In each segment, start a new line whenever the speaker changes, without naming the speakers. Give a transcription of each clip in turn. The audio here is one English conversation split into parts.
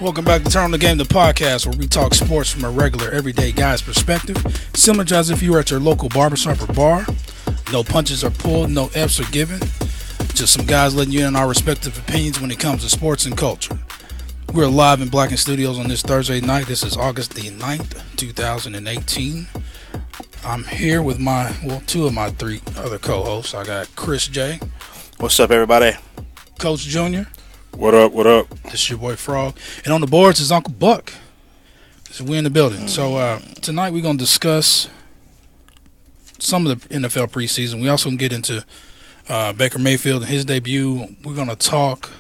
Welcome back to Turn on the Game, the podcast where we talk sports from a regular, everyday guy's perspective, similar to as if you were at your local barbershop or bar. No punches are pulled, no F's are given. Just some guys letting you in on our respective opinions when it comes to sports and culture. We're live in Blacken Studios on this Thursday night. This is August the 9th, 2018. I'm here with two of my three other co-hosts. I got Chris J.
What's up, everybody?
Coach Junior.
What up, what up?
This is your boy Frog. And on the boards is Uncle Buck. So we're in the building. So tonight we're going to discuss some of the NFL preseason. We also can get into Baker Mayfield and his debut. We're going to talk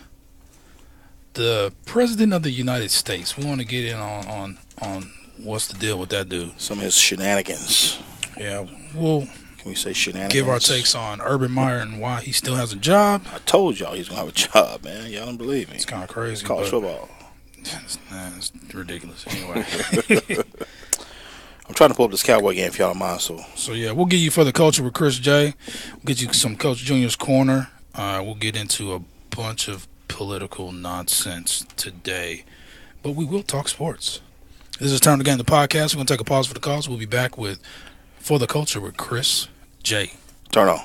the President of the United States. We want to get in on what's the deal with that dude.
Some of his shenanigans.
Yeah, we'll
Can we say shenanigans?
give our takes on Urban Meyer and why he still has a job.
I told y'all he's going to have a job, man. Y'all don't believe me.
It's kind of crazy.
It's college football.
It's ridiculous. Anyway.
I'm trying to pull up this Cowboy game if y'all don't mind.
So yeah, we'll get you for the culture with Chris J. We'll get you some Coach Junior's Corner. We'll get into a bunch of political nonsense today. But we will talk sports. This is Turn the Game, the podcast. We're going to take a pause for the calls. We'll be back with For the Culture with Chris J.
Turn on.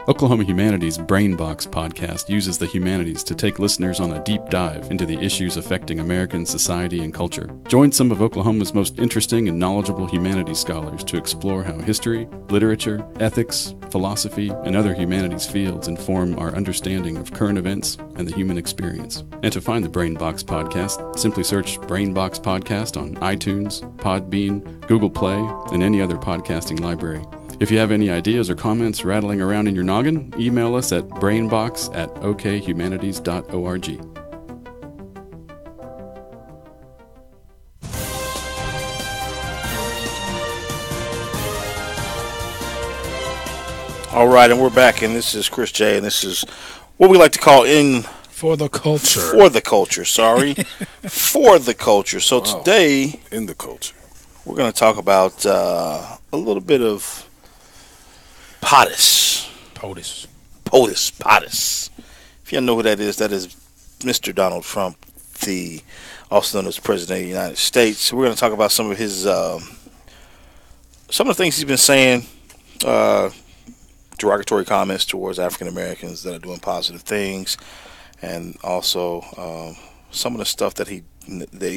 Oklahoma Humanities Brain Box podcast uses the humanities to take listeners on a deep dive into the issues affecting American society and culture. Join some of Oklahoma's most interesting and knowledgeable humanities scholars to explore how history, literature, ethics, philosophy, and other humanities fields inform our understanding of current events and the human experience. And to find the Brain Box podcast, simply search Brain Box Podcast on iTunes, Podbean, Google Play, and any other podcasting library. If you have any ideas or comments rattling around in your noggin, email us at brainbox@okhumanities.org.
All right, and we're back, and this is Chris J., and this is what we like to call
For the culture.
For the culture, sorry. For the culture. So today,
In the culture.
we're going to talk about a little bit of POTUS. If you don't know who that is Mr. Donald Trump, also known as President of the United States. We're going to talk about some of his, some of the things he's been saying, derogatory comments towards African Americans that are doing positive things, and also some of the stuff that he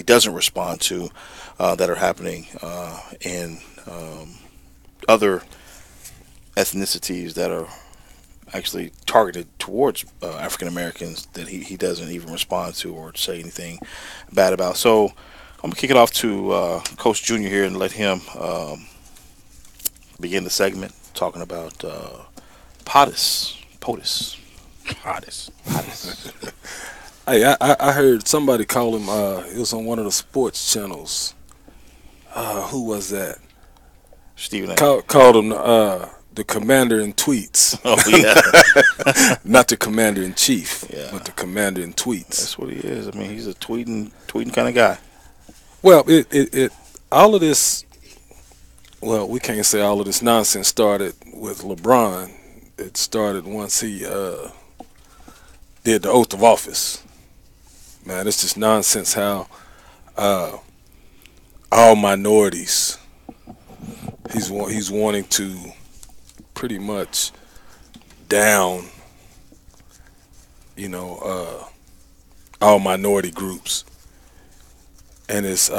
doesn't respond to that are happening in other ethnicities that are actually targeted towards African Americans that he doesn't even respond to or say anything bad about. So I'm going to kick it off to Coach Junior here and let him begin the segment talking about POTUS.
Hey, I heard somebody call him, it was on one of the sports channels. Who was that?
Stephen A.
Called him the commander in tweets.
Oh, yeah.
Not the commander in chief,
Yeah.
but the commander in tweets.
That's what he is. I mean, he's a tweeting kind of guy.
Well, it all of this, well, we can't say all of this nonsense started with LeBron. It started once he did the oath of office. Man, it's just nonsense how all minorities, he's wanting to pretty much down, all minority groups. And it's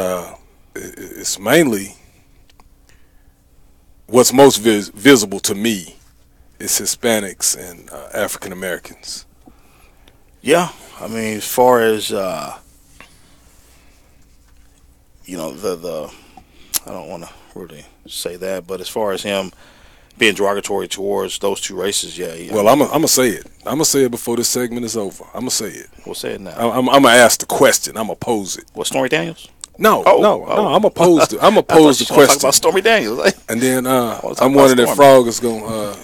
mainly what's most visible to me is Hispanics and African Americans.
Yeah, I mean, as far as I don't want to really say that, but as far as him being derogatory towards those two races, yeah.
Well, I'm gonna say it. I'm gonna say it before this segment is over. I'm gonna say it.
We'll say it now.
I'm gonna ask the question. I'm gonna pose it.
What, Stormy Daniels?
No. I'm gonna pose the
Talk
question.
about Stormy Daniels.
And then
talk
I'm
about
wondering if
Stormy.
Frog is gonna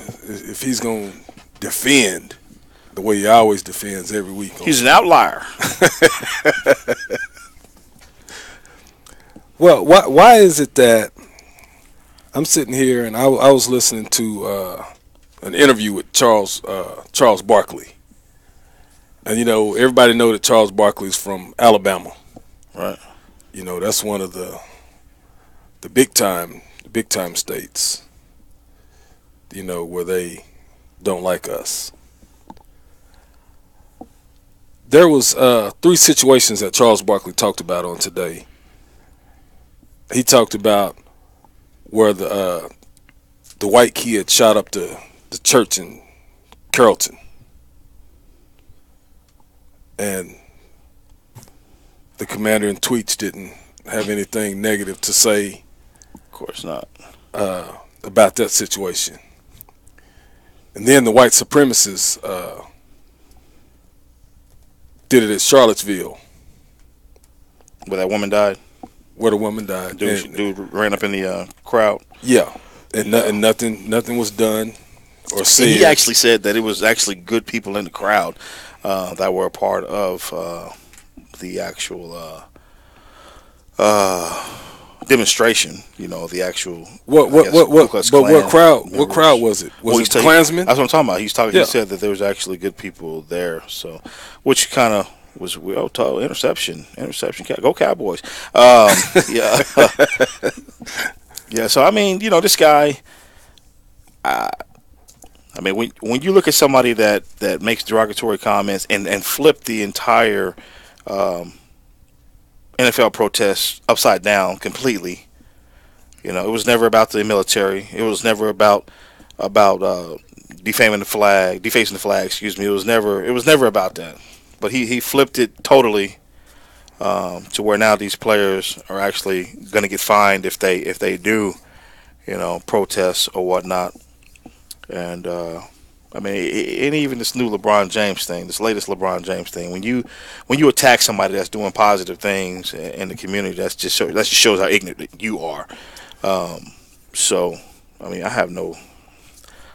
if he's gonna defend the way he always defends every week.
He's an outlier.
Well, why is it that I'm sitting here and I was listening to an interview with Charles Barkley, And everybody know that Charles Barkley's from Alabama.
Right.
That's one of the big time states. Where they don't like us. There was 3 situations that Charles Barkley talked about on today. He talked about where the white kid shot up the church in Carrollton. And the commander in tweets didn't have anything negative to say.
Of course not.
About that situation. And then the white supremacists did it at Charlottesville.
Where that woman died?
Where the woman died.
Dude ran up in the crowd.
Yeah. And nothing was done or said.
He actually said that it was actually good people in the crowd that were a part of the actual demonstration. The actual
what crowd was it? Was it Klansmen?
That's what I'm talking about. He said that there was actually good people there. So, which kind of was interception. Go Cowboys. Yeah. Yeah. So I mean, this guy. I mean, when you look at somebody that makes derogatory comments and flip the entire NFL protests upside down completely, it was never about the military. It was never about defacing the flag. Excuse me. It was never about that. But he flipped it totally to where now these players are actually going to get fined if they do, protests or whatnot. And I mean, and even this new LeBron James thing, this latest LeBron James thing, when you attack somebody that's doing positive things in the community, that just shows how ignorant you are. So, I mean, I have no,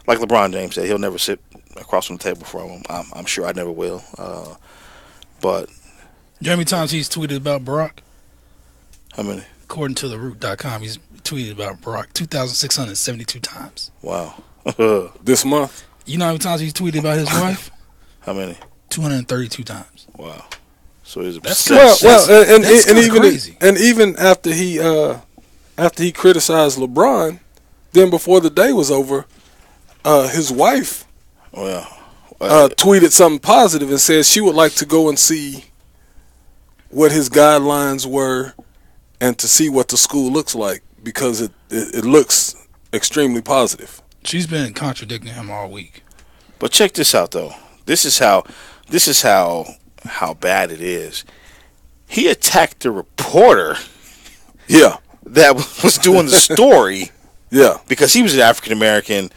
like LeBron James said, he'll never sit across from the table from him. I'm sure I never will. But
you know how many times he's tweeted about Barack?
How many?
According to TheRoot.com, he's tweeted about Barack 2,672 times.
Wow.
This month?
You know how many times he's tweeted about his wife?
How many?
232 times.
Wow. So he's
that's
crazy. And even after he criticized LeBron, then before the day was over, his wife tweeted something positive and said she would like to go and see what his guidelines were and to see what the school looks like because it looks extremely positive.
She's been contradicting him all week.
But check this out, though. This is how bad it is. He attacked the reporter.
Yeah.
That was doing the story.
Yeah.
Because he was an African American.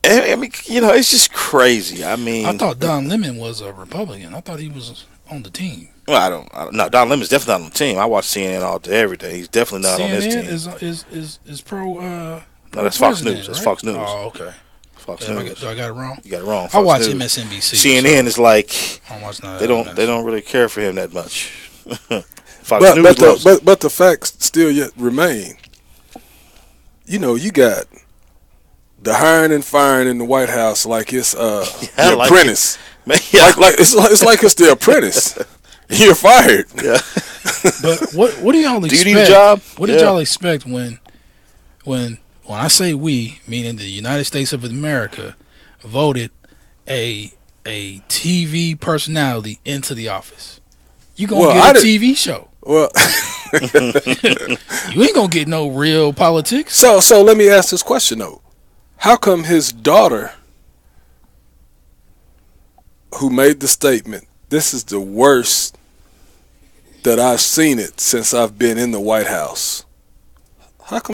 I mean, it's just crazy. I mean,
I thought Don Lemon was a Republican. I thought he was on the team.
Well, I don't know. Don Lemon's definitely not on the team. I watch CNN all day, every day. He's definitely not on this team.
CNN is pro.
No, that's Fox News. Right? That's Fox News.
Oh, okay.
Fox News.
I got it wrong?
You got it wrong.
I watch MSNBC.
CNN is like they don't really care for him that much. Fox News loves him.
But the facts still yet remain. You got the hiring and firing in the White House like it's the Apprentice. It's like it's the Apprentice. You're fired.
Yeah.
But what do y'all expect?
Do you need a job?
What did y'all expect when I say we, meaning the United States of America, voted a TV personality into the office? You gonna get a TV show?
Well,
you ain't gonna get no real politics.
So let me ask this question though: how come his daughter, who made the statement, "This is the worst that I've seen it since I've been in the White House"?